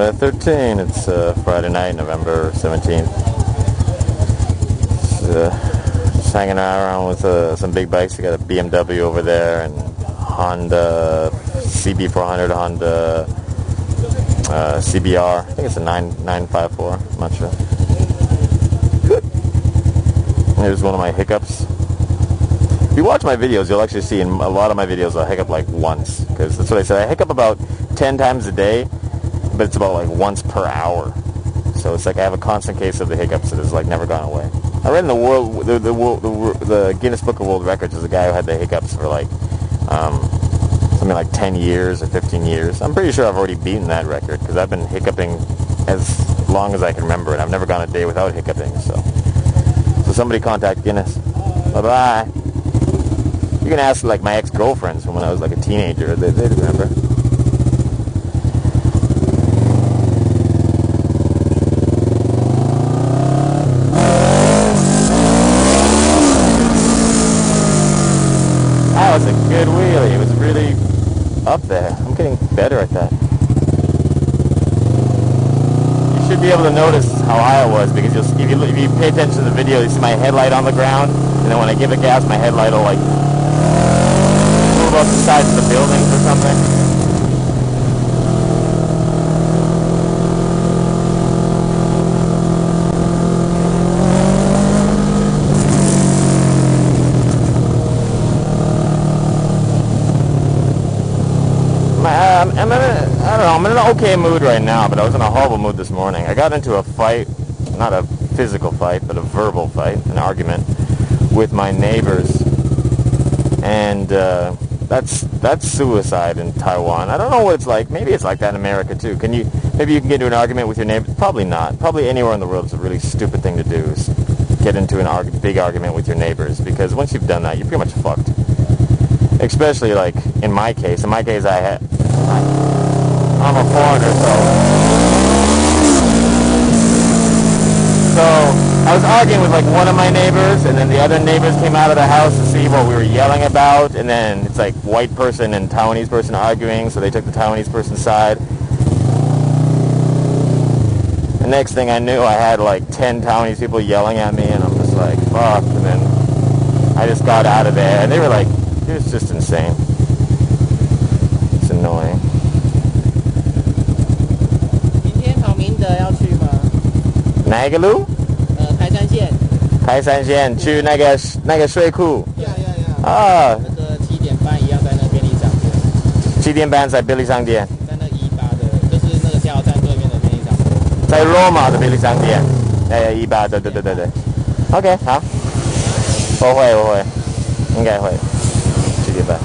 13. It's Friday night, November 17th. Just hanging around with some big bikes. I got a BMW over there and Honda CB400, Honda CBR. I think it's a 954. I'm not sure. Good. Here's one of my hiccups. If you watch my videos, you'll actually see in a lot of my videos I'll hiccup like once. Because that's what I said. I hiccup about 10 times a day, but it's about like once per hour. So it's like I have a constant case of the hiccups that has like never gone away. I read in the Guinness Book of World Records, there's a guy who had the hiccups for like something like 10 years or 15 years. I'm pretty sure I've already beaten that record because I've been hiccuping as long as I can remember, and I've never gone a day without hiccuping. So somebody contact Guinness. Bye-bye. You can ask like my ex-girlfriends from when I was like a teenager. They'd remember. That was a good wheelie. It was really up there. I'm getting better at that. You should be able to notice how high it was because if you pay attention to the video, you see my headlight on the ground, and then when I give it gas, my headlight will like move up the sides of the buildings or something. I'm in an okay mood right now, but I was in a horrible mood this morning. I got into a fight, not a physical fight, but a verbal fight, an argument with my neighbors, and that's suicide in Taiwan. I don't know what it's like. Maybe it's like that in America too. Maybe you can get into an argument with your neighbors? Probably not. Probably anywhere in the world it's a really stupid thing to do is get into a big argument with your neighbors, because once you've done that, you're pretty much fucked. Especially like in my case. In my case, I'm a foreigner, so I was arguing with like one of my neighbors, and then the other neighbors came out of the house to see what we were yelling about, and then it's like white person and Taiwanese person arguing, so they took the Taiwanese person's side. The next thing I knew, I had like 10 Taiwanese people yelling at me, and I'm just like, fuck, and then I just got out of there, and they were like, it's just insane. It's annoying. 哪一个路？台山线。台山线去那个水库。啊。那个7点半一样在那便利商店。7点半在便利商店。在那18的，就是那个加油站对面的便利商店。在罗马的便利商店。18，对。OK， 好。我会，应该会。7点半。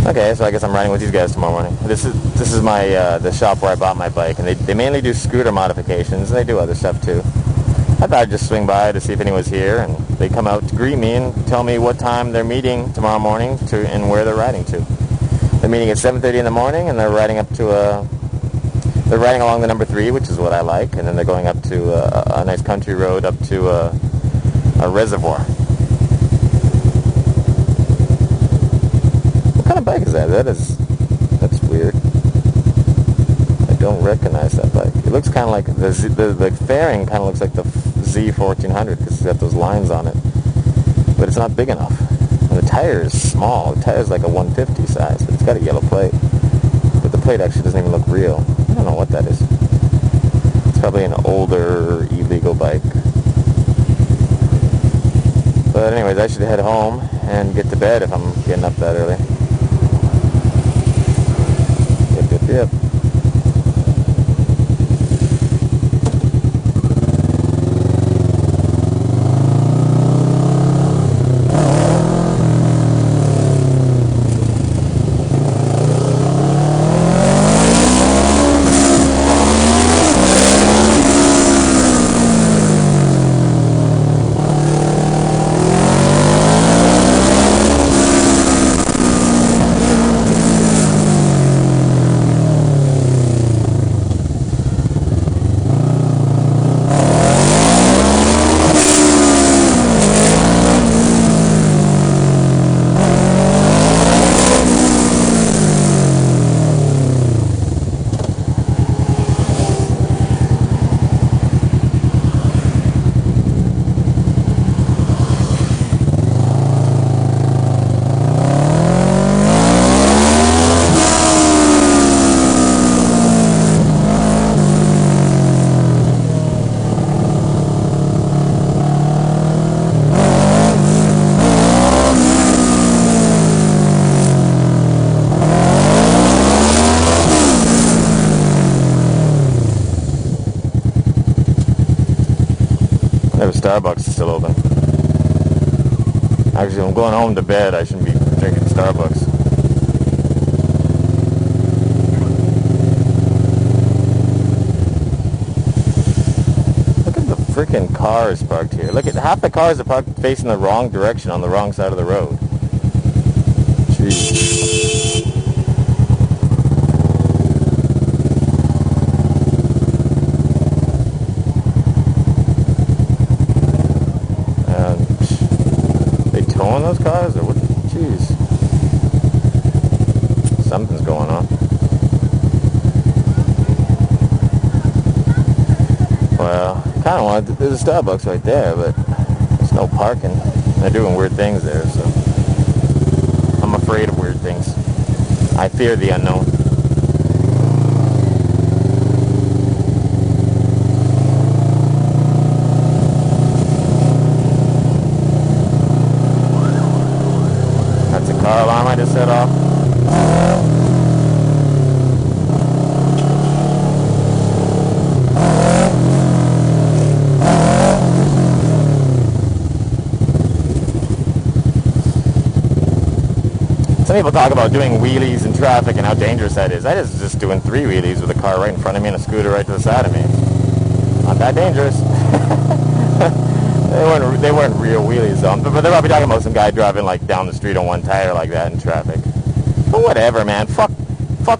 Okay, so I guess I'm riding with these guys tomorrow morning. This is my the shop where I bought my bike, and they mainly do scooter modifications, and they do other stuff too. I thought I'd just swing by to see if anyone's here, and they come out to greet me and tell me what time they're meeting tomorrow morning and where they're riding to. They're meeting at 7:30 in the morning, and they're riding they're riding along the number 3, which is what I like, and then they're going up to a nice country road up to a reservoir. What kind of bike is that? That's weird. I don't recognize that bike. It looks kind of like the fairing kind of looks like the Z1400 because it's got those lines on it, but it's not big enough. And the tire is small. The tire is like a 150 size, but it's got a yellow plate. But the plate actually doesn't even look real. I don't know what that is. It's probably an older illegal bike. But anyways, I should head home and get to bed if I'm getting up that early. Yep. Actually, I'm going home to bed. I shouldn't be drinking Starbucks. Look at the freaking cars parked here. Look at half the cars are parked facing the wrong direction on the wrong side of the road. Jeez. Towing those cars or what? Jeez, something's going on. Well, kind of wanted there's a Starbucks right there, but there's no parking. They're doing weird things there, so I'm afraid of weird things. I fear the unknown. Car alarm I just set off. Some people talk about doing wheelies in traffic and how dangerous that is. I was just doing 3 wheelies with a car right in front of me and a scooter right to the side of me. Not that dangerous. They weren't real wheelies though, but they're probably talking about some guy driving like down the street on one tire like that in traffic. But whatever, man. Fuck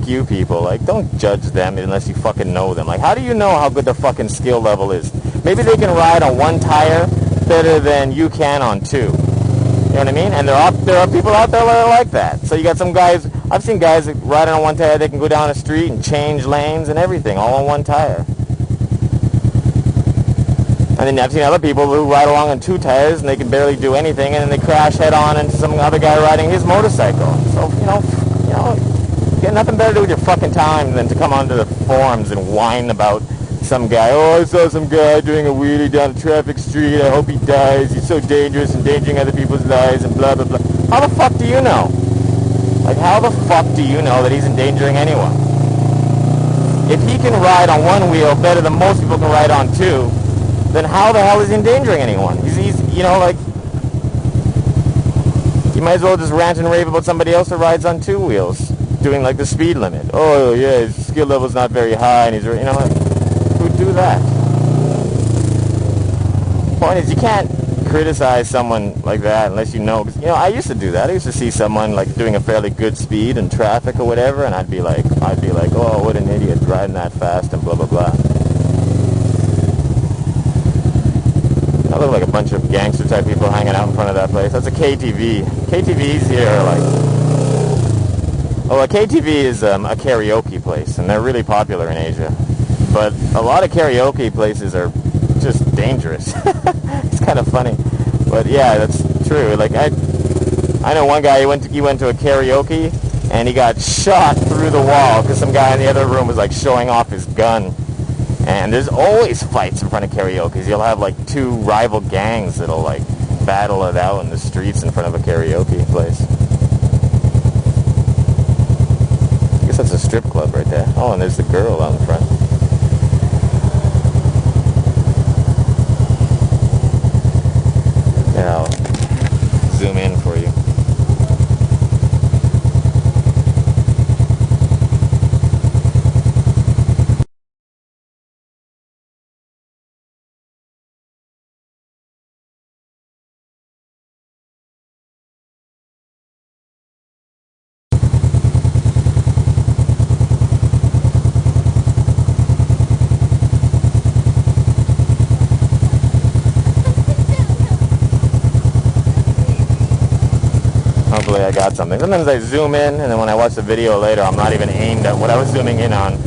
you people. Like, don't judge them unless you fucking know them. Like, how do you know how good the fucking skill level is? Maybe they can ride on one tire better than you can on 2. You know what I mean? And there are people out there that are like that. So you got some guys. I've seen guys that riding on one tire. They can go down a street and change lanes and everything all on one tire. And then I've seen other people who ride along on 2 tires and they can barely do anything, and then they crash head on into some other guy riding his motorcycle. So, you know, you got nothing better to do with your fucking time than to come onto the forums and whine about some guy. Oh, I saw some guy doing a wheelie down a traffic street. I hope he dies. He's so dangerous, endangering other people's lives and blah, blah, blah. How the fuck do you know? Like, how the fuck do you know that he's endangering anyone? If he can ride on one wheel better than most people can ride on 2, then how the hell is he endangering anyone? He's you know, like, you might as well just rant and rave about somebody else that rides on 2 wheels, doing like the speed limit. Oh yeah, his skill level's not very high, and he's, you know, like, who'd do that? Point is, you can't criticize someone like that unless you know. 'Cause, you know, I used to do that. I used to see someone like doing a fairly good speed in traffic or whatever, and I'd be like, oh, what an idiot driving that fast and blah blah blah. I look like a bunch of gangster type people hanging out in front of that place. That's a KTV. KTVs here are like... Oh, a KTV is a karaoke place, and they're really popular in Asia. But a lot of karaoke places are just dangerous. It's kind of funny. But yeah, that's true. Like, I know one guy, he went to a karaoke, and he got shot through the wall because some guy in the other room was like showing off his gun. And there's always fights in front of karaoke. You'll have like 2 rival gangs that'll like battle it out in the streets in front of a karaoke place. I guess that's a strip club right there. Oh, and there's the girl out in front. Yeah, I'll zoom in for you. Hopefully I got something. Sometimes I zoom in, and then when I watch the video later, I'm not even aimed at what I was zooming in on.